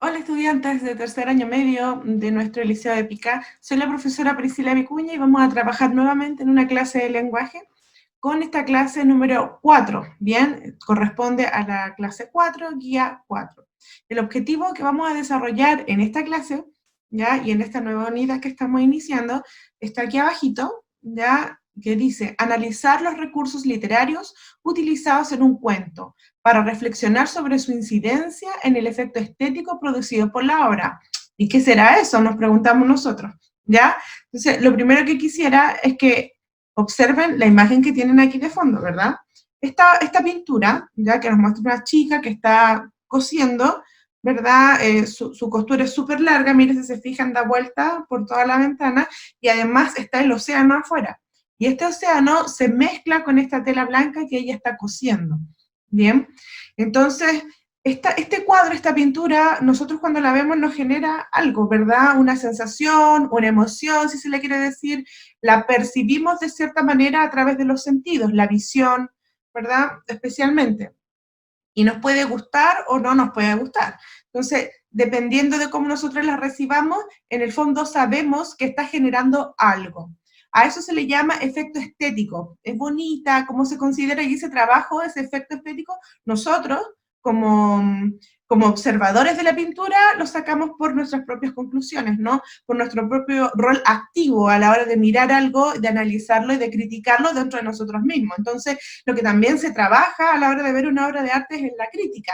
Hola estudiantes de tercer año medio de nuestro Liceo de Pica. Soy la profesora Priscila Vicuña y vamos a trabajar nuevamente en una clase de lenguaje con esta clase número 4. Bien, corresponde a la clase 4, guía 4. El objetivo que vamos a desarrollar en esta clase, ¿ya? Y en esta nueva unidad que estamos iniciando, está aquí abajito, ¿ya? Que dice, analizar los recursos literarios utilizados en un cuento para reflexionar sobre su incidencia en el efecto estético producido por la obra. ¿Y qué será eso? Nos preguntamos nosotros, ¿ya? Entonces, lo primero que quisiera es que observen la imagen que tienen aquí de fondo, ¿verdad? Esta pintura, ya que nos muestra una chica que está cosiendo, ¿verdad? Su costura es súper larga, miren si se fijan, da vuelta por toda la ventana y además está el océano afuera. Y este océano se mezcla con esta tela blanca que ella está cosiendo. Bien, entonces, este cuadro, esta pintura, nosotros cuando la vemos nos genera algo, ¿verdad? Una sensación, una emoción, si se le quiere decir, la percibimos de cierta manera a través de los sentidos, la visión, ¿verdad? Especialmente. Y nos puede gustar o no nos puede gustar. Entonces, dependiendo de cómo nosotros la recibamos, en el fondo sabemos que está generando algo. A eso se le llama efecto estético. Es bonita, cómo se considera y ese trabajo, ese efecto estético, nosotros como, como observadores de la pintura lo sacamos por nuestras propias conclusiones, ¿no? Por nuestro propio rol activo a la hora de mirar algo, de analizarlo y de criticarlo dentro de nosotros mismos. Entonces, lo que también se trabaja a la hora de ver una obra de arte es en la crítica,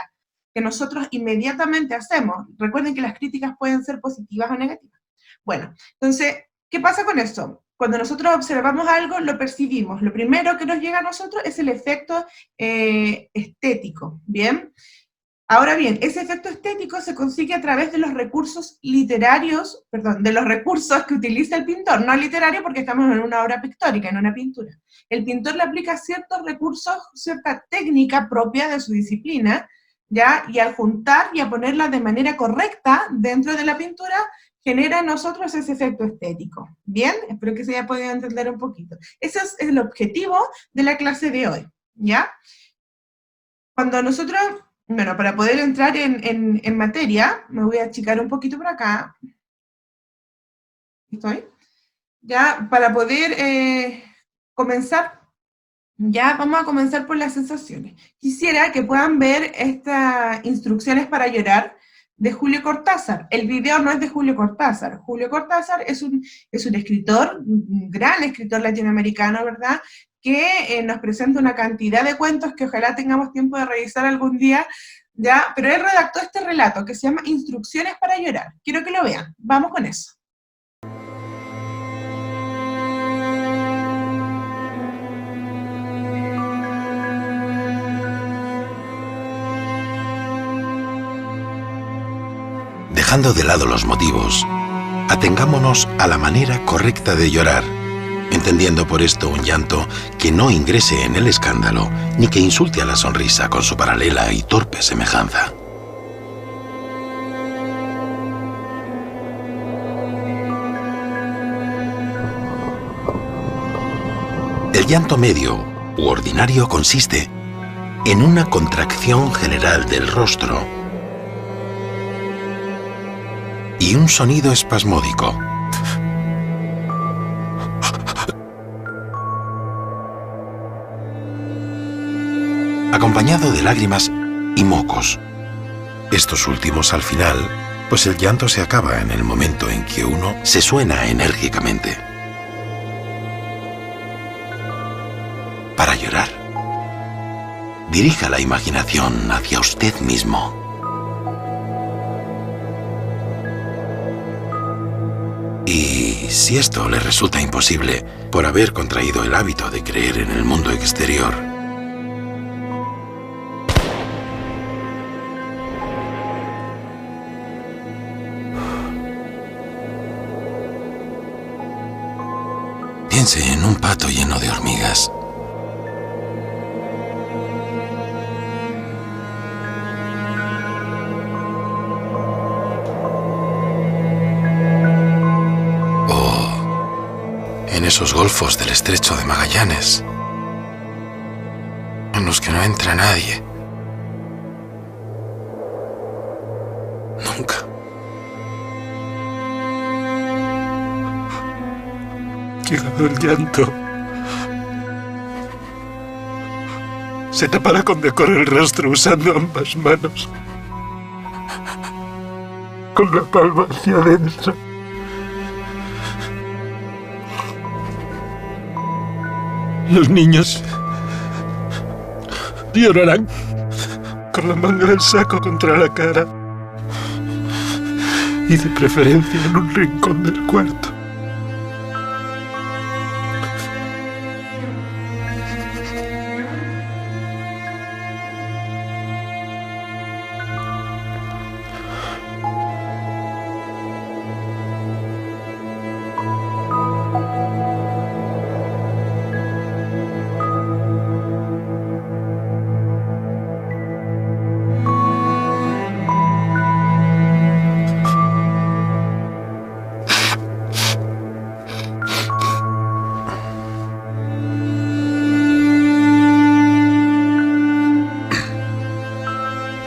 que nosotros inmediatamente hacemos. Recuerden que las críticas pueden ser positivas o negativas. Bueno, entonces, ¿qué pasa con eso? Cuando nosotros observamos algo, lo percibimos. Lo primero que nos llega a nosotros es el efecto estético, ¿bien? Ahora bien, ese efecto estético se consigue a través de los recursos literarios, perdón, de los recursos que utiliza el pintor, no literario porque estamos en una obra pictórica, en una pintura. El pintor le aplica ciertos recursos, cierta técnica propia de su disciplina, ¿ya? Y al juntar y a ponerla de manera correcta dentro de la pintura, genera en nosotros ese efecto estético. Bien, espero que se haya podido entender un poquito. Ese es el objetivo de la clase de hoy, ¿ya? Cuando nosotros, bueno, para poder entrar en materia, me voy a achicar un poquito por acá, ¿estoy? Ya, para poder comenzar, ya vamos a comenzar por las sensaciones. Quisiera que puedan ver estas instrucciones para llorar de Julio Cortázar. El video no es de Julio Cortázar. Julio Cortázar es un escritor, un gran escritor latinoamericano, ¿verdad? Que nos presenta una cantidad de cuentos que ojalá tengamos tiempo de revisar algún día, ¿ya? Pero él redactó este relato que se llama Instrucciones para llorar. Quiero que lo vean. Vamos con eso. Dejando de lado los motivos, atengámonos a la manera correcta de llorar, entendiendo por esto un llanto que no ingrese en el escándalo ni que insulte a la sonrisa con su paralela y torpe semejanza. El llanto medio u ordinario consiste en una contracción general del rostro y un sonido espasmódico. Acompañado de lágrimas y mocos. Estos últimos al final, pues el llanto se acaba en el momento en que uno se suena enérgicamente. Para llorar, dirija la imaginación hacia usted mismo. Y si esto le resulta imposible por haber contraído el hábito de creer en el mundo exterior, piense en un pato lleno de hormigas. En esos golfos del estrecho de Magallanes, en los que no entra nadie. nunca. Llegado el llanto, se tapará con decoro el rostro usando ambas manos, con la palma hacia adentro. Los niños llorarán con la manga del saco contra la cara y de preferencia en un rincón del cuarto.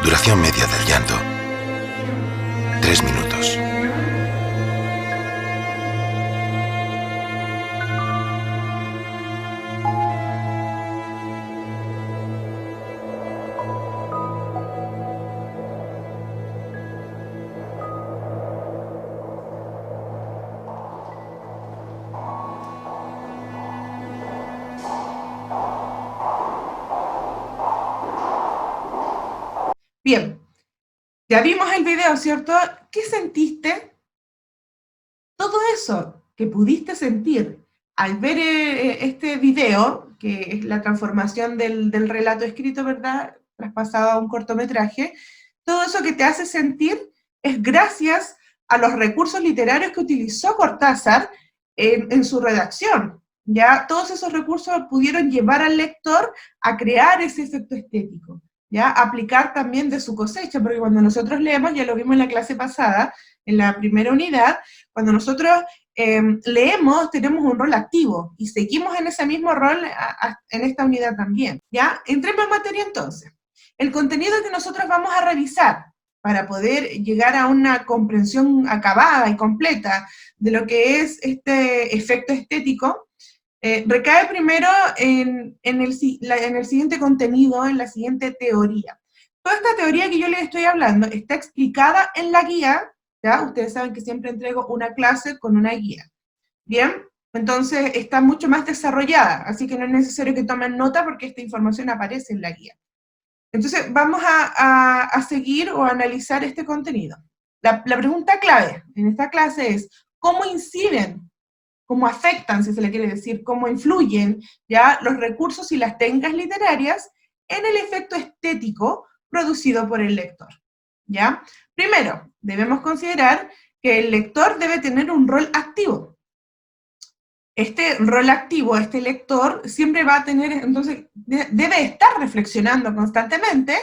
Duración media del llanto: 3 minutos. Bien, ya vimos el video, ¿cierto? ¿Qué sentiste? Todo eso que pudiste sentir al ver este video, que es la transformación del relato escrito, ¿verdad?, traspasado a un cortometraje, todo eso que te hace sentir es gracias a los recursos literarios que utilizó Cortázar en su redacción. Ya todos esos recursos pudieron llevar al lector a crear ese efecto estético. ¿Ya? Aplicar también de su cosecha, porque cuando nosotros leemos, ya lo vimos en la clase pasada, en la primera unidad, cuando nosotros leemos, tenemos un rol activo, y seguimos en ese mismo rol en esta unidad también, ¿ya? Entremos en materia entonces. El contenido que nosotros vamos a revisar para poder llegar a una comprensión acabada y completa de lo que es este efecto estético, recae primero en el siguiente contenido, en la siguiente teoría. Toda esta teoría que yo les estoy hablando está explicada en la guía, ¿ya? Ustedes saben que siempre entrego una clase con una guía. Bien, entonces está mucho más desarrollada, así que no es necesario que tomen nota porque esta información aparece en la guía. Entonces vamos a seguir o a analizar este contenido. La pregunta clave en esta clase es: ¿cómo inciden, cómo afectan, si se le quiere decir, cómo influyen ya los recursos y las técnicas literarias en el efecto estético producido por el lector? ¿Ya? Primero, debemos considerar que el lector debe tener un rol activo. Este rol activo, este lector, siempre va a tener, entonces, debe estar reflexionando constantemente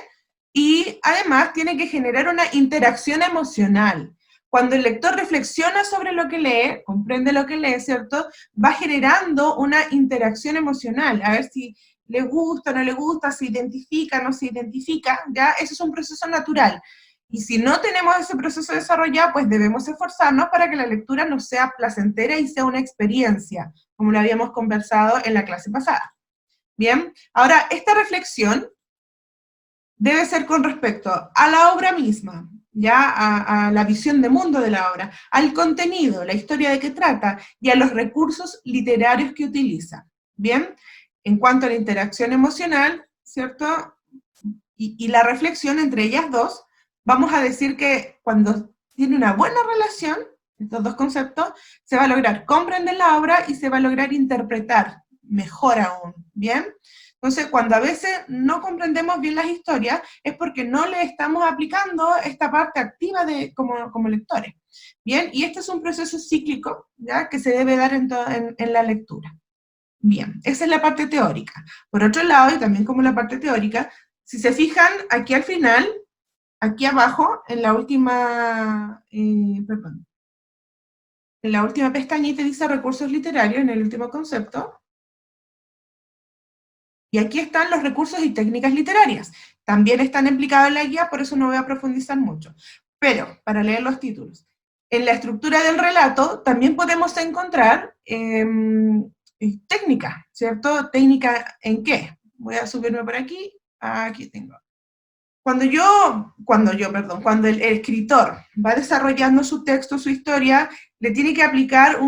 y además tiene que generar una interacción emocional. Cuando el lector reflexiona sobre lo que lee, comprende lo que lee, ¿cierto?, va generando una interacción emocional, a ver si le gusta, no le gusta, se identifica, no se identifica, ¿ya? Eso es un proceso natural. Y si no tenemos ese proceso desarrollado, pues debemos esforzarnos para que la lectura nos sea placentera y sea una experiencia, como lo habíamos conversado en la clase pasada. Bien, ahora esta reflexión debe ser con respecto a la obra misma, ya a la visión de mundo de la obra, al contenido, la historia de qué trata, y a los recursos literarios que utiliza. Bien, en cuanto a la interacción emocional, ¿cierto?, y la reflexión entre ellas dos, vamos a decir que cuando tiene una buena relación, estos dos conceptos, se va a lograr comprender la obra y se va a lograr interpretar mejor aún, ¿bien? Entonces, cuando a veces no comprendemos bien las historias, es porque no le estamos aplicando esta parte activa como lectores, ¿bien? Y este es un proceso cíclico, ¿ya?, que se debe dar en la lectura. Bien, esa es la parte teórica. Por otro lado, y también como la parte teórica, si se fijan, aquí al final, aquí abajo, en la última, en la última pestañita dice recursos literarios, en el último concepto, y aquí están los recursos y técnicas literarias. También están implicados en la guía, por eso no voy a profundizar mucho. Pero, para leer los títulos, en la estructura del relato también podemos encontrar técnica, ¿cierto? ¿Técnica en qué? Voy a subirme por aquí, aquí tengo. Cuando el escritor va desarrollando su texto, su historia, le tiene que aplicar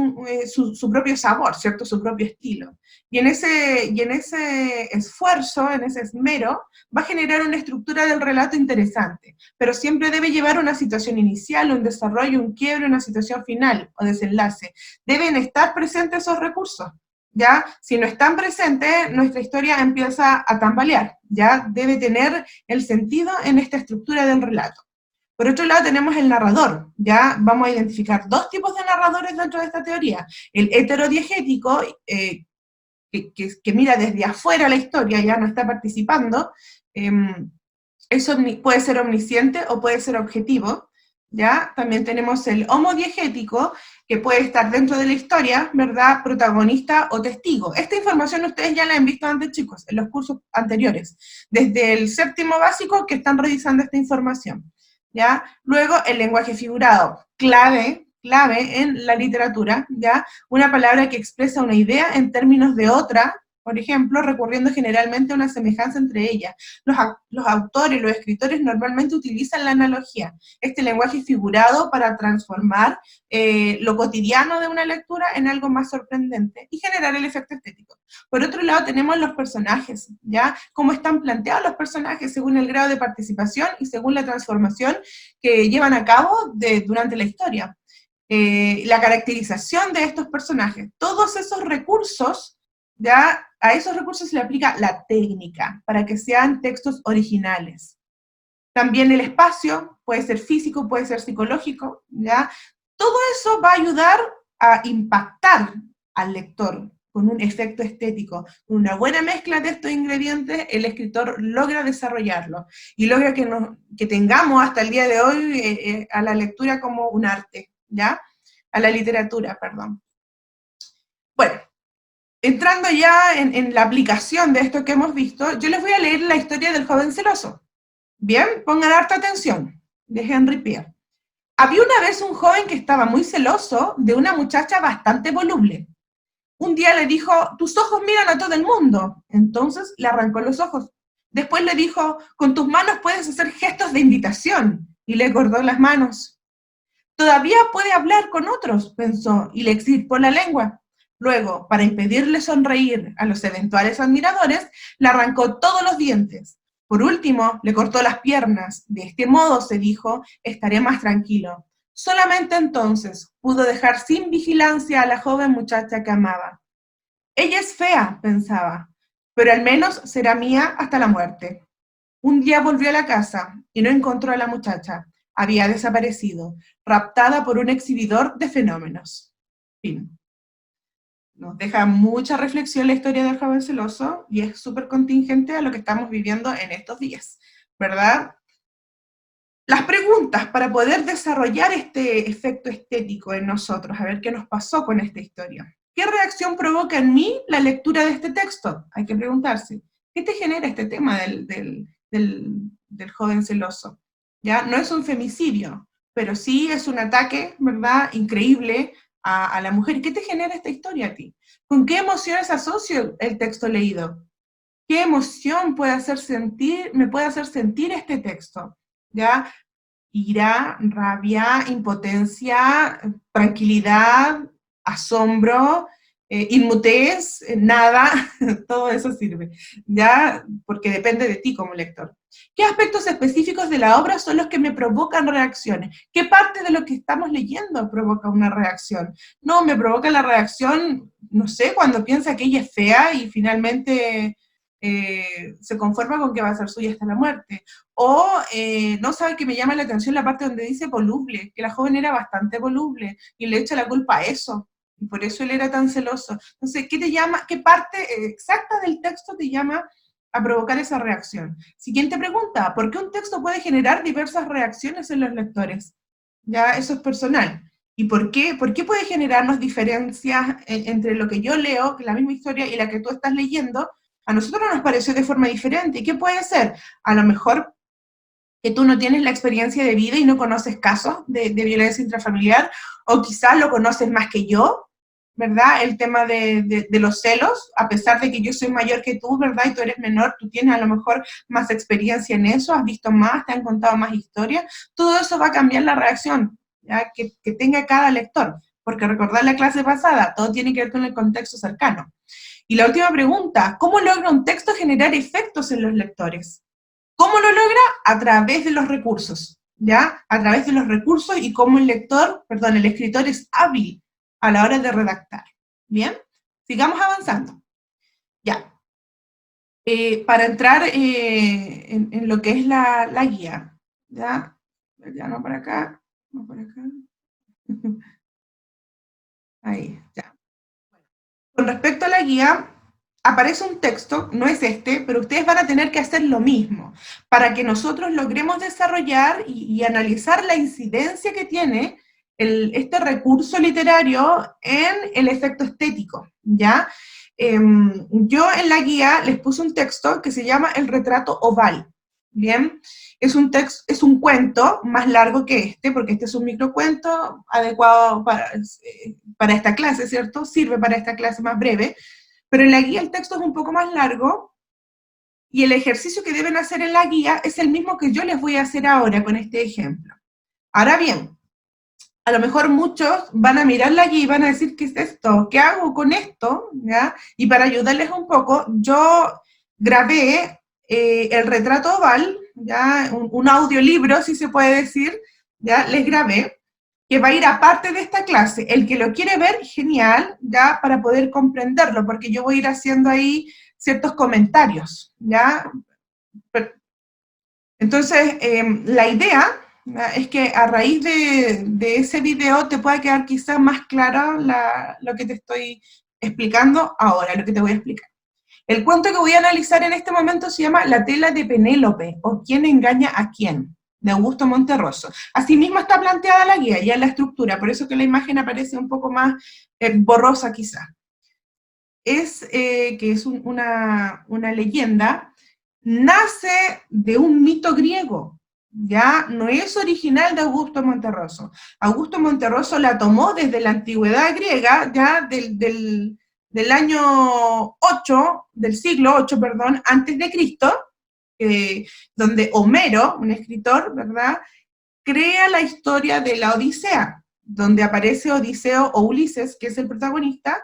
su propio sabor, ¿cierto? Su propio estilo. Y en ese esfuerzo, en ese esmero, va a generar una estructura del relato interesante, pero siempre debe llevar una situación inicial, un desarrollo, un quiebre, una situación final o desenlace. Deben estar presentes esos recursos. ¿Ya? Si no están presentes, nuestra historia empieza a tambalear, ¿ya? Debe tener el sentido en esta estructura del relato. Por otro lado tenemos el narrador, ¿ya? Vamos a identificar dos tipos de narradores dentro de esta teoría. El heterodiegético, que mira desde afuera la historia, ya no está participando, eso puede ser omnisciente o puede ser objetivo, ¿ya? También tenemos el homodiegético, que puede estar dentro de la historia, ¿verdad? Protagonista o testigo. Esta información ustedes ya la han visto antes, chicos, en los cursos anteriores, desde el séptimo básico que están revisando esta información, ¿ya? Luego, el lenguaje figurado, clave en la literatura, ¿ya? Una palabra que expresa una idea en términos de otra, por ejemplo, recurriendo generalmente a una semejanza entre ellas. Los autores, los escritores normalmente utilizan la analogía, este lenguaje figurado para transformar lo cotidiano de una lectura en algo más sorprendente y generar el efecto estético. Por otro lado tenemos los personajes, ¿ya? Cómo están planteados los personajes según el grado de participación y según la transformación que llevan a cabo durante la historia. La caracterización de estos personajes, todos esos recursos, ¿ya? A esos recursos se le aplica la técnica, para que sean textos originales. También el espacio, puede ser físico, puede ser psicológico, ¿ya? Todo eso va a ayudar a impactar al lector con un efecto estético. Con una buena mezcla de estos ingredientes, el escritor logra desarrollarlo, y logra que tengamos hasta el día de hoy a la lectura como un arte, ¿ya? A la literatura, perdón. Bueno, entrando ya en la aplicación de esto que hemos visto, yo les voy a leer la historia del joven celoso. Bien, pongan harta atención, de Henry Pierre. Había una vez un joven que estaba muy celoso de una muchacha bastante voluble. Un día le dijo, tus ojos miran a todo el mundo. Entonces le arrancó los ojos. Después le dijo, con tus manos puedes hacer gestos de invitación. Y le cortó las manos. Todavía puede hablar con otros, pensó, y le extirpó la lengua. Luego, para impedirle sonreír a los eventuales admiradores, le arrancó todos los dientes. Por último, le cortó las piernas. De este modo, se dijo, estaré más tranquilo. Solamente entonces pudo dejar sin vigilancia a la joven muchacha que amaba. Ella es fea, pensaba, pero al menos será mía hasta la muerte. Un día volvió a la casa y no encontró a la muchacha. Había desaparecido, raptada por un exhibidor de fenómenos. Fin. Nos deja mucha reflexión la historia del joven celoso y es súper contingente a lo que estamos viviendo en estos días, ¿verdad? Las preguntas para poder desarrollar este efecto estético en nosotros, a ver qué nos pasó con esta historia. ¿Qué reacción provoca en mí la lectura de este texto? Hay que preguntarse. ¿Qué te genera este tema del joven celoso? ¿Ya? No es un femicidio, pero sí es un ataque, ¿verdad?, increíble a la mujer. ¿Qué te genera esta historia a ti? ¿Con qué emociones asocio el texto leído? ¿Qué emoción me puede hacer sentir este texto? ¿Ya? Ira, rabia, impotencia, tranquilidad, asombro, inmutez, nada, todo eso sirve, ¿ya? Porque depende de ti como lector. ¿Qué aspectos específicos de la obra son los que me provocan reacciones? ¿Qué parte de lo que estamos leyendo provoca una reacción? No, me provoca la reacción, no sé, cuando piensa que ella es fea y finalmente se conforma con que va a ser suya hasta la muerte. O no sabe, que me llama la atención la parte donde dice voluble, que la joven era bastante voluble y le echa la culpa a eso. Y por eso él era tan celoso. Entonces, ¿qué parte exacta del texto te llama a provocar esa reacción? Siguiente pregunta, ¿por qué un texto puede generar diversas reacciones en los lectores? Ya, eso es personal. ¿Y por qué puede generarnos diferencias entre lo que yo leo, que es la misma historia, y la que tú estás leyendo? A nosotros nos pareció de forma diferente. ¿Y qué puede ser? A lo mejor que tú no tienes la experiencia de vida y no conoces casos de violencia intrafamiliar, o quizás lo conoces más que yo, ¿verdad? El tema de los celos, a pesar de que yo soy mayor que tú, ¿verdad? Y tú eres menor, tú tienes a lo mejor más experiencia en eso, has visto más, te han contado más historias, todo eso va a cambiar la reacción, ¿ya? Que tenga cada lector, porque recordar la clase pasada, todo tiene que ver con el contexto cercano. Y la última pregunta, ¿cómo logra un texto generar efectos en los lectores? ¿Cómo lo logra? A través de los recursos, ¿ya? A través de los recursos y cómo el escritor es hábil a la hora de redactar. ¿Bien? Sigamos avanzando. Ya. Para entrar en lo que es la guía, ¿ya? Ya no para acá, no para acá. Ahí, ya. Con respecto a la guía, aparece un texto, no es este, pero ustedes van a tener que hacer lo mismo, para que nosotros logremos desarrollar y analizar la incidencia que tiene este recurso literario en el efecto estético, ¿ya? Yo en la guía les puse un texto que se llama El retrato oval, ¿bien? Es un cuento más largo que este, porque este es un microcuento adecuado para esta clase, ¿cierto? Sirve para esta clase más breve, pero en la guía el texto es un poco más largo, y el ejercicio que deben hacer en la guía es el mismo que yo les voy a hacer ahora con este ejemplo. Ahora bien, a lo mejor muchos van a mirar la guía y van a decir, ¿qué es esto? ¿Qué hago con esto? ¿Ya? Y para ayudarles un poco, yo grabé el retrato oval, ¿ya? Un audiolibro, si se puede decir, ¿ya? Les grabé, que va a ir aparte de esta clase. El que lo quiere ver, genial, ¿ya? Para poder comprenderlo, porque yo voy a ir haciendo ahí ciertos comentarios, ¿ya? Entonces, la idea, ¿ya? Es que a raíz de ese video te pueda quedar quizás más claro lo que te estoy explicando ahora, lo que te voy a explicar. El cuento que voy a analizar en este momento se llama La tela de Penélope, o ¿Quién engaña a quién?, de Augusto Monterroso. Asimismo está planteada la guía, ya en la estructura, por eso que la imagen aparece un poco más borrosa quizás. Que es una leyenda, nace de un mito griego, ya no es original de Augusto Monterroso. Augusto Monterroso la tomó desde la antigüedad griega, ya del año 8, del siglo 8, perdón, antes de Cristo, donde Homero, un escritor, ¿verdad?, crea la historia de la Odisea, donde aparece Odiseo o Ulises, que es el protagonista,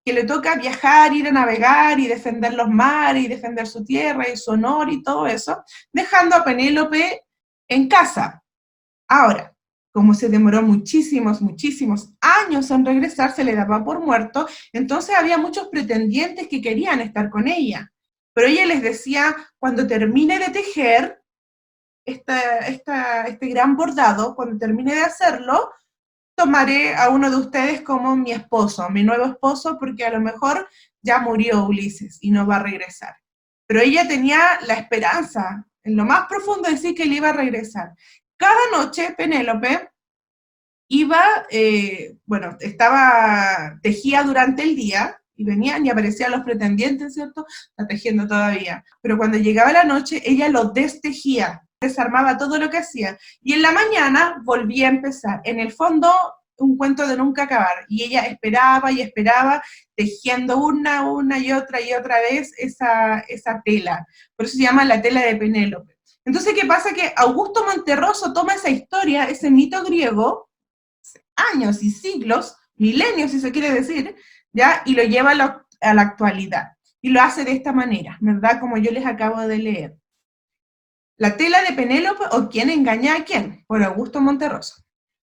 que le toca viajar, ir a navegar y defender los mares y defender su tierra y su honor y todo eso, dejando a Penélope en casa. Ahora, como se demoró muchísimos años en regresar, se le daba por muerto, entonces había muchos pretendientes que querían estar con ella. Pero ella les decía, cuando termine de tejer este gran bordado, cuando termine de hacerlo, tomaré a uno de ustedes como mi esposo, mi nuevo esposo, porque a lo mejor ya murió Ulises y no va a regresar. Pero ella tenía la esperanza, en lo más profundo, de decir que él iba a regresar. Cada noche Penélope iba, tejía durante el día, y venían y aparecían los pretendientes, ¿cierto? Está tejiendo todavía. Pero cuando llegaba la noche, ella lo destejía, desarmaba todo lo que hacía, y en la mañana volvía a empezar. En el fondo, un cuento de nunca acabar, y ella esperaba y esperaba, tejiendo una y otra vez esa tela. Por eso se llama la tela de Penélope. Entonces, ¿qué pasa? Que Augusto Monterroso toma esa historia, ese mito griego, años y siglos, milenios si se quiere decir, ¿ya? Y lo lleva a la actualidad. Y lo hace de esta manera, ¿verdad? Como yo les acabo de leer. La tela de Penélope, o ¿Quién engaña a quién?, por Augusto Monterroso.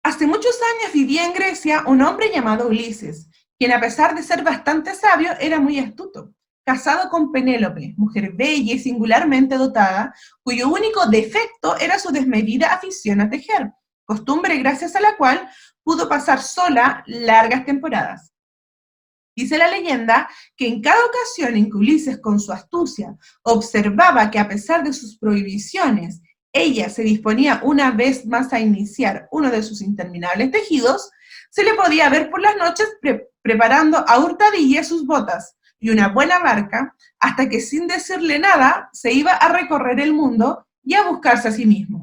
Hace muchos años vivía en Grecia un hombre llamado Ulises, quien a pesar de ser bastante sabio, era muy astuto. Casado con Penélope, mujer bella y singularmente dotada, cuyo único defecto era su desmedida afición a tejer, costumbre gracias a la cual pudo pasar sola largas temporadas. Dice la leyenda que en cada ocasión en que Ulises, con su astucia, observaba que a pesar de sus prohibiciones, ella se disponía una vez más a iniciar uno de sus interminables tejidos, se le podía ver por las noches preparando a hurtadillas sus botas y una buena barca, hasta que sin decirle nada se iba a recorrer el mundo y a buscarse a sí mismo.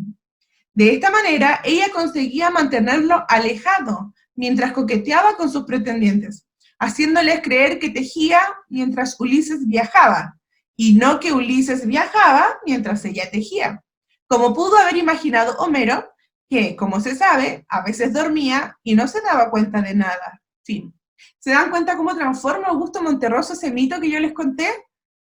De esta manera, ella conseguía mantenerlo alejado, mientras coqueteaba con sus pretendientes, haciéndoles creer que tejía mientras Ulises viajaba, y no que Ulises viajaba mientras ella tejía. Como pudo haber imaginado Homero, que, como se sabe, a veces dormía y no se daba cuenta de nada. Fin. ¿Se dan cuenta cómo transforma Augusto Monterroso ese mito que yo les conté?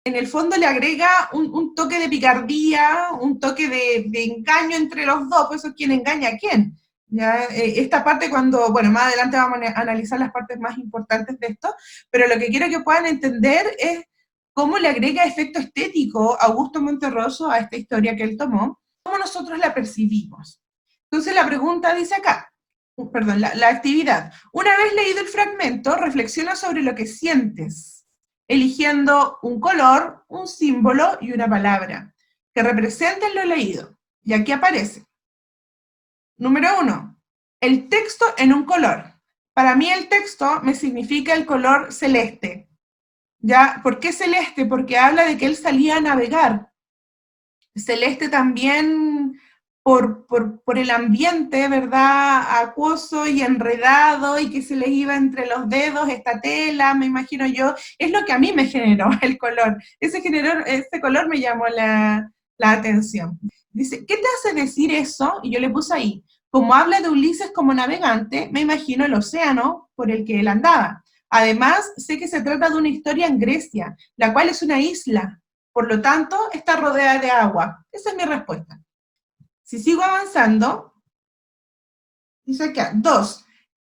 En el fondo le agrega un toque de picardía, un toque de engaño entre los dos, pues eso es quién engaña a quién. ¿Ya? Esta parte cuando, bueno, más adelante vamos a analizar las partes más importantes de esto, pero lo que quiero que puedan entender es cómo le agrega efecto estético Augusto Monterroso a esta historia que él tomó, cómo nosotros la percibimos. Entonces la pregunta dice acá, perdón, la actividad. Una vez leído el fragmento, reflexiona sobre lo que sientes, eligiendo un color, un símbolo y una palabra que representen lo leído. Y aquí aparece. Número 1. El texto en un color. Para mí el texto me significa el color celeste. ¿Ya? ¿Por qué celeste? Porque habla de que él salía a navegar. Celeste también por el ambiente, ¿verdad? Acuoso y enredado y que se le iba entre los dedos esta tela, me imagino yo. Es lo que a mí me generó el color. Ese color me llamó la atención. Dice, ¿qué te hace decir eso? Y yo le puse ahí, como habla de Ulises como navegante, me imagino el océano por el que él andaba. Además, sé que se trata de una historia en Grecia, la cual es una isla. Por lo tanto, está rodeada de agua. Esa es mi respuesta. Si sigo avanzando, dice acá, 2,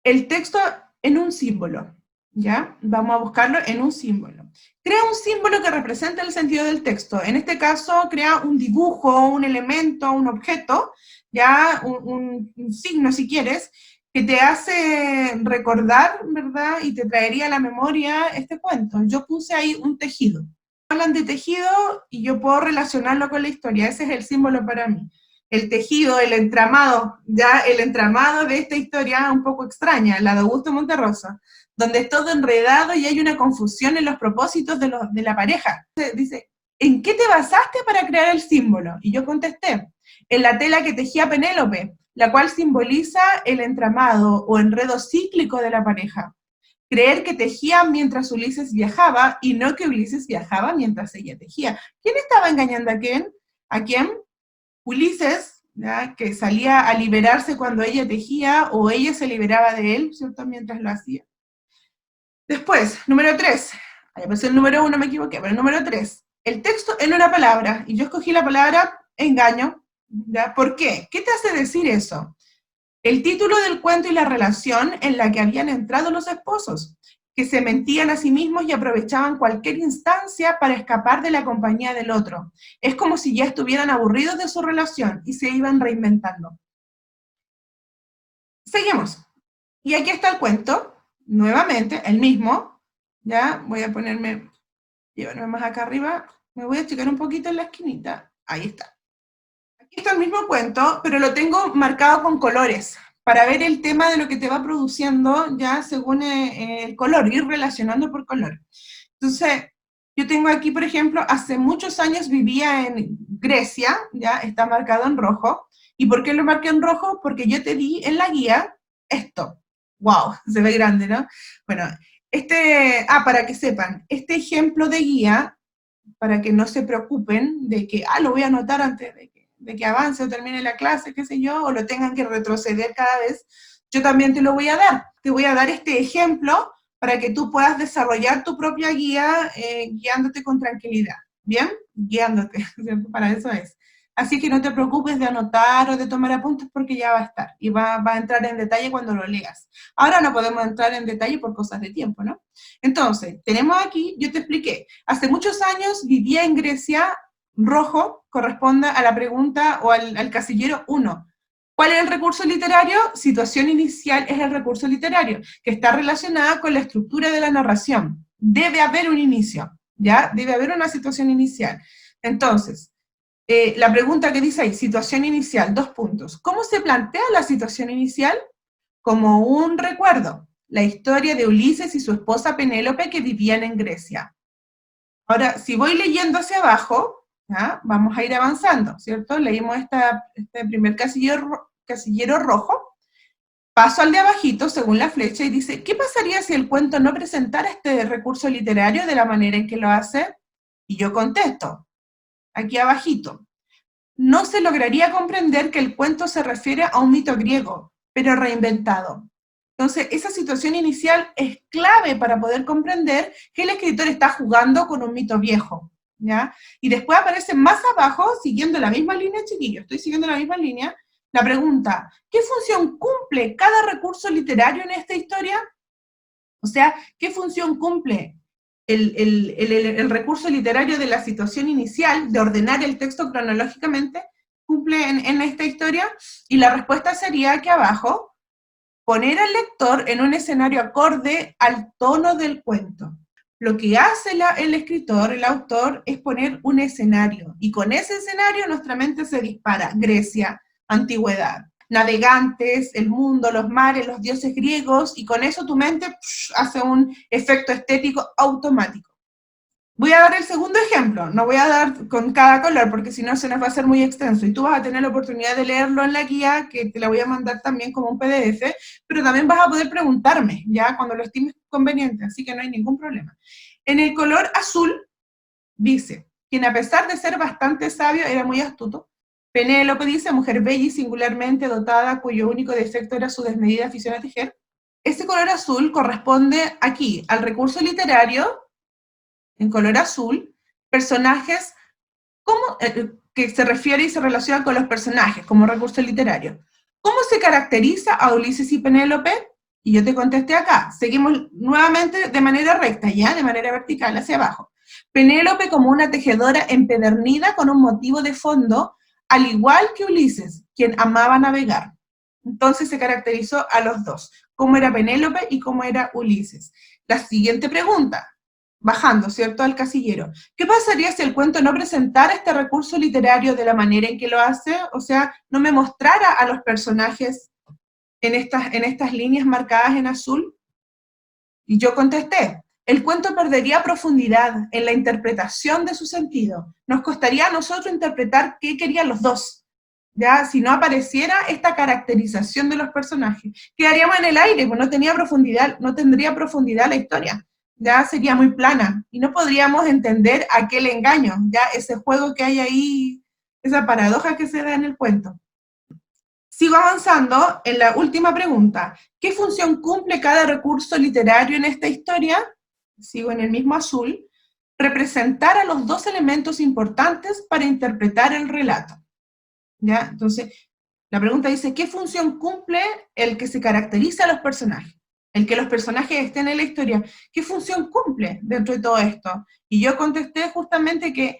el texto en un símbolo, ¿ya? Vamos a buscarlo en un símbolo. Crea un símbolo que represente el sentido del texto. En este caso, crea un dibujo, un elemento, un objeto, ¿ya? Un signo, si quieres, que te hace recordar, ¿verdad? Y te traería a la memoria este cuento. Yo puse ahí un tejido. Hablan de tejido y yo puedo relacionarlo con la historia. Ese es el símbolo para mí. El tejido, el entramado, ya el entramado de esta historia un poco extraña, la de Augusto Monterroso, donde es todo enredado y hay una confusión en los propósitos de la pareja. Dice, ¿en qué te basaste para crear el símbolo? Y yo contesté, en la tela que tejía Penélope, la cual simboliza el entramado o enredo cíclico de la pareja. Creer que tejía mientras Ulises viajaba y no que Ulises viajaba mientras ella tejía. ¿Quién estaba engañando a quién? ¿A quién? Ulises, ¿ya? Que salía a liberarse cuando ella tejía o ella se liberaba de él, ¿cierto? Mientras lo hacía. Después, número 3. Ahí apareció el número 1, me equivoqué, pero el número 3. El texto en una palabra, y yo escogí la palabra engaño, ¿ya? ¿Por qué? ¿Qué te hace decir eso? El título del cuento y la relación en la que habían entrado los esposos, que se mentían a sí mismos y aprovechaban cualquier instancia para escapar de la compañía del otro. Es como si ya estuvieran aburridos de su relación y se iban reinventando. Seguimos. Y aquí está el cuento, nuevamente, el mismo. Ya, voy a llevarme más acá arriba, me voy a achicar un poquito en la esquinita. Ahí está. Aquí está el mismo cuento, pero lo tengo marcado con colores, para ver el tema de lo que te va produciendo ya según el color, ir relacionando por color. Entonces, yo tengo aquí, por ejemplo, hace muchos años vivía en Grecia, ya está marcado en rojo. ¿Y por qué lo marqué en rojo? Porque yo te di en la guía esto. ¡Wow! Se ve grande, ¿no? Bueno, para que sepan, este ejemplo de guía, para que no se preocupen de que, lo voy a anotar antes de que avance o termine la clase, qué sé yo, o lo tengan que retroceder cada vez, yo también te lo voy a dar. Te voy a dar este ejemplo para que tú puedas desarrollar tu propia guía guiándote con tranquilidad. ¿Bien? Guiándote, ¿cierto? Para eso es. Así que no te preocupes de anotar o de tomar apuntes porque ya va a estar y va a entrar en detalle cuando lo leas. Ahora no podemos entrar en detalle por cosas de tiempo, ¿no? Entonces, tenemos aquí, yo te expliqué, hace muchos años vivía en Grecia, rojo corresponde a la pregunta o al casillero 1. ¿Cuál es el recurso literario? Situación inicial es el recurso literario, que está relacionada con la estructura de la narración. Debe haber un inicio, ¿ya? Debe haber una situación inicial. Entonces, la pregunta que dice ahí, situación inicial, 2 puntos. ¿Cómo se plantea la situación inicial? Como un recuerdo, la historia de Ulises y su esposa Penélope que vivían en Grecia. Ahora, si voy leyendo hacia abajo, ¿ya? Vamos a ir avanzando, ¿cierto? Leímos este primer casillero rojo. Paso al de abajito, según la flecha, y dice, ¿qué pasaría si el cuento no presentara este recurso literario de la manera en que lo hace? Y yo contesto, aquí abajito, no se lograría comprender que el cuento se refiere a un mito griego, pero reinventado. Entonces, esa situación inicial es clave para poder comprender que el escritor está jugando con un mito viejo, ¿ya? Y después aparece más abajo, siguiendo la misma línea, chiquillos, estoy siguiendo la misma línea, la pregunta, ¿qué función cumple cada recurso literario en esta historia? O sea, ¿qué función cumple el recurso literario de la situación inicial, de ordenar el texto cronológicamente, cumple en esta historia? Y la respuesta sería aquí abajo, poner al lector en un escenario acorde al tono del cuento. Lo que hace el escritor, el autor, es poner un escenario, y con ese escenario nuestra mente se dispara. Grecia, antigüedad, navegantes, el mundo, los mares, los dioses griegos, y con eso tu mente hace un efecto estético automático. Voy a dar el segundo ejemplo, no voy a dar con cada color porque si no se nos va a hacer muy extenso y tú vas a tener la oportunidad de leerlo en la guía, que te la voy a mandar también como un PDF, pero también vas a poder preguntarme, ya cuando lo estimes conveniente, así que no hay ningún problema. En el color azul dice, quien a pesar de ser bastante sabio era muy astuto. Penélope dice, mujer bella y singularmente dotada, cuyo único defecto era su desmedida afición a tejer. Ese color azul corresponde aquí al recurso literario en color azul, personajes que se refiere y se relaciona con los personajes como recurso literario. ¿Cómo se caracteriza a Ulises y Penélope? Y yo te contesté acá. Seguimos nuevamente de manera recta, ya, de manera vertical hacia abajo. Penélope como una tejedora empedernida con un motivo de fondo, al igual que Ulises, quien amaba navegar. Entonces se caracterizó a los dos, cómo era Penélope y cómo era Ulises. La siguiente pregunta, bajando, ¿cierto?, al casillero. ¿Qué pasaría si el cuento no presentara este recurso literario de la manera en que lo hace? O sea, no me mostrara a los personajes en estas líneas marcadas en azul. Y yo contesté, el cuento perdería profundidad en la interpretación de su sentido. Nos costaría a nosotros interpretar qué querían los dos. Ya, si no apareciera esta caracterización de los personajes, quedaríamos en el aire, pues no tenía profundidad, no tendría profundidad la historia. Ya sería muy plana y no podríamos entender aquel engaño, ya ese juego que hay ahí, esa paradoja que se da en el cuento. Sigo avanzando en la última pregunta. ¿Qué función cumple cada recurso literario en esta historia? Sigo en el mismo azul. Representar a los dos elementos importantes para interpretar el relato. ¿Ya? Entonces, la pregunta dice, ¿qué función cumple el que se caracteriza a los personajes? El que los personajes estén en la historia, ¿qué función cumple dentro de todo esto? Y yo contesté justamente que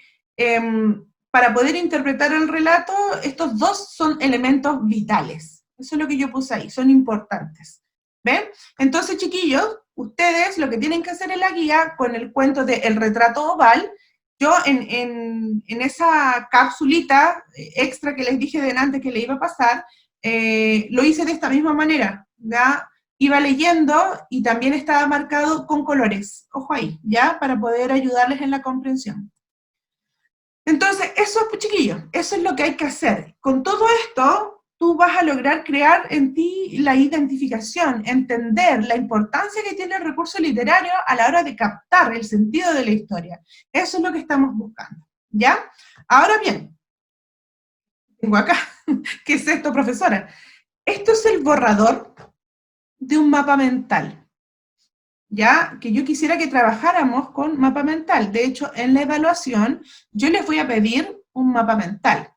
para poder interpretar el relato, estos dos son elementos vitales. Eso es lo que yo puse ahí, son importantes. ¿Ven? Entonces, chiquillos, ustedes lo que tienen que hacer en la guía, con el cuento de El retrato oval, yo en esa capsulita extra que les dije delante que le iba a pasar, lo hice de esta misma manera, ¿ya? Iba leyendo y también estaba marcado con colores, ojo ahí, ¿ya? Para poder ayudarles en la comprensión. Entonces, eso, chiquillos, eso es lo que hay que hacer. Con todo esto, tú vas a lograr crear en ti la identificación, entender la importancia que tiene el recurso literario a la hora de captar el sentido de la historia. Eso es lo que estamos buscando, ¿ya? Ahora bien, tengo acá, ¿qué es esto, profesora? Esto es el borrador de un mapa mental, ¿ya? Que yo quisiera que trabajáramos con mapa mental. De hecho, en la evaluación, yo les voy a pedir un mapa mental.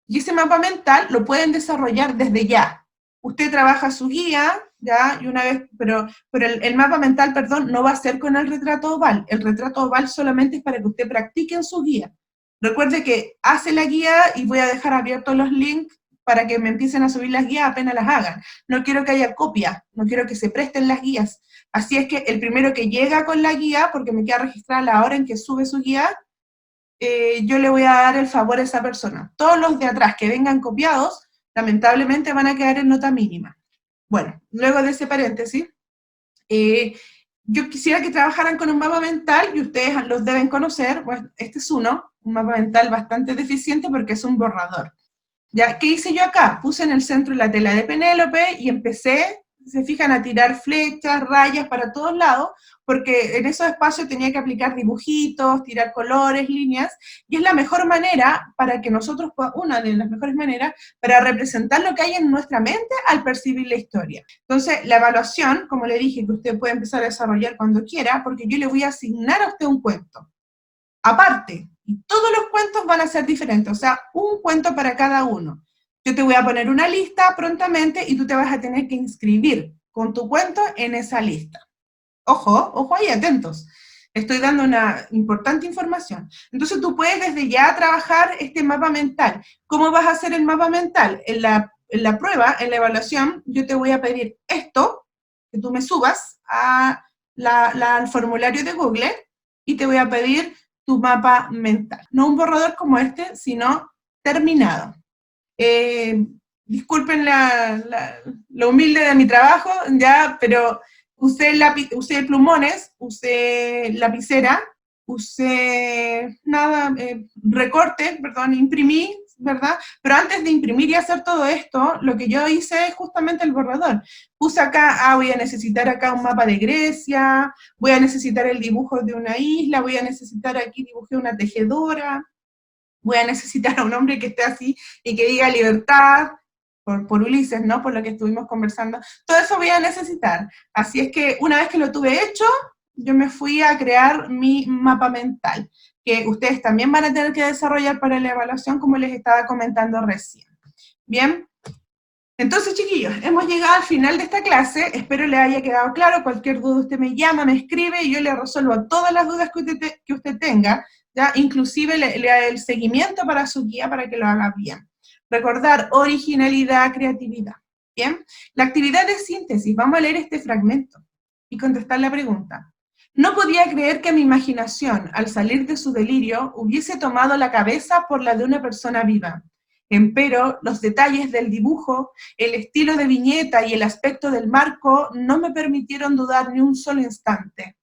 Y ese mapa mental lo pueden desarrollar desde ya. Usted trabaja su guía, ¿ya? Y una vez, pero el mapa mental, perdón, no va a ser con el retrato oval. El retrato oval solamente es para que usted practique en su guía. Recuerde que hace la guía y voy a dejar abiertos los links para que me empiecen a subir las guías apenas las hagan. No quiero que haya copia, no quiero que se presten las guías. Así es que el primero que llega con la guía, porque me queda registrada la hora en que sube su guía, yo le voy a dar el favor a esa persona. Todos los de atrás que vengan copiados, lamentablemente van a quedar en nota mínima. Bueno, luego de ese paréntesis, yo quisiera que trabajaran con un mapa mental, y ustedes los deben conocer, pues este es uno, un mapa mental bastante deficiente porque es un borrador. ¿Ya? ¿Qué hice yo acá? Puse en el centro la tela de Penélope y empecé, se fijan, a tirar flechas, rayas para todos lados, porque en esos espacios tenía que aplicar dibujitos, tirar colores, líneas, y es la mejor manera para que nosotros, una de las mejores maneras, para representar lo que hay en nuestra mente al percibir la historia. Entonces, la evaluación, como le dije, que usted puede empezar a desarrollar cuando quiera, porque yo le voy a asignar a usted un cuento. Aparte, y todos los cuentos van a ser diferentes, o sea, un cuento para cada uno. Yo te voy a poner una lista prontamente y tú te vas a tener que inscribir con tu cuento en esa lista. Ojo, ojo ahí, atentos. Estoy dando una importante información. Entonces tú puedes desde ya trabajar este mapa mental. ¿Cómo vas a hacer el mapa mental? En la prueba, en la evaluación, yo te voy a pedir esto, que tú me subas al formulario de Google, y te voy a pedir tu mapa mental. No un borrador como este, sino terminado. Disculpen lo humilde de mi trabajo, ya, pero usé plumones, usé lapicera, usé recorte, perdón, imprimí, ¿verdad? Pero antes de imprimir y hacer todo esto, lo que yo hice es justamente el borrador. Puse acá, voy a necesitar acá un mapa de Grecia, voy a necesitar el dibujo de una isla, voy a necesitar aquí, dibujé una tejedora, voy a necesitar a un hombre que esté así y que diga libertad, por Ulises, ¿no? Por lo que estuvimos conversando. Todo eso voy a necesitar. Así es que una vez que lo tuve hecho, yo me fui a crear mi mapa mental, que ustedes también van a tener que desarrollar para la evaluación, como les estaba comentando recién. Bien, entonces, chiquillos, hemos llegado al final de esta clase, espero les haya quedado claro. Cualquier duda usted me llama, me escribe, y yo le resuelvo todas las dudas que usted tenga, ¿ya? Inclusive le da el seguimiento para su guía para que lo haga bien. Recordar, originalidad, creatividad, ¿bien? La actividad de síntesis, vamos a leer este fragmento y contestar la pregunta. No podía creer que mi imaginación, al salir de su delirio, hubiese tomado la cabeza por la de una persona viva. Empero, los detalles del dibujo, el estilo de viñeta y el aspecto del marco no me permitieron dudar ni un solo instante.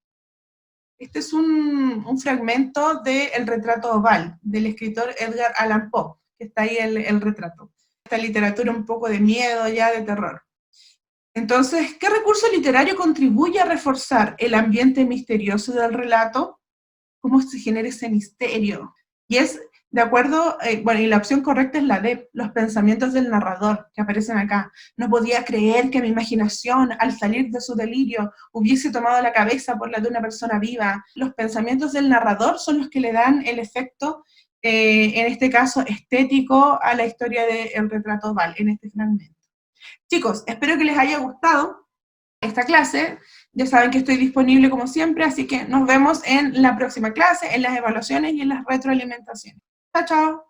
Este es un fragmento de El retrato oval, del escritor Edgar Allan Poe, que está ahí el retrato. Esta literatura un poco de miedo, ya de terror. Entonces, ¿qué recurso literario contribuye a reforzar el ambiente misterioso del relato? ¿Cómo se genera ese misterio? Y es de acuerdo, y la opción correcta es la de los pensamientos del narrador, que aparecen acá. No podía creer que mi imaginación, al salir de su delirio, hubiese tomado la cabeza por la de una persona viva. Los pensamientos del narrador son los que le dan el efecto, en este caso, estético a la historia de El retrato oval, en este fragmento. Chicos, espero que les haya gustado esta clase. Ya saben que estoy disponible como siempre, así que nos vemos en la próxima clase, en las evaluaciones y en las retroalimentaciones. Chao, chao.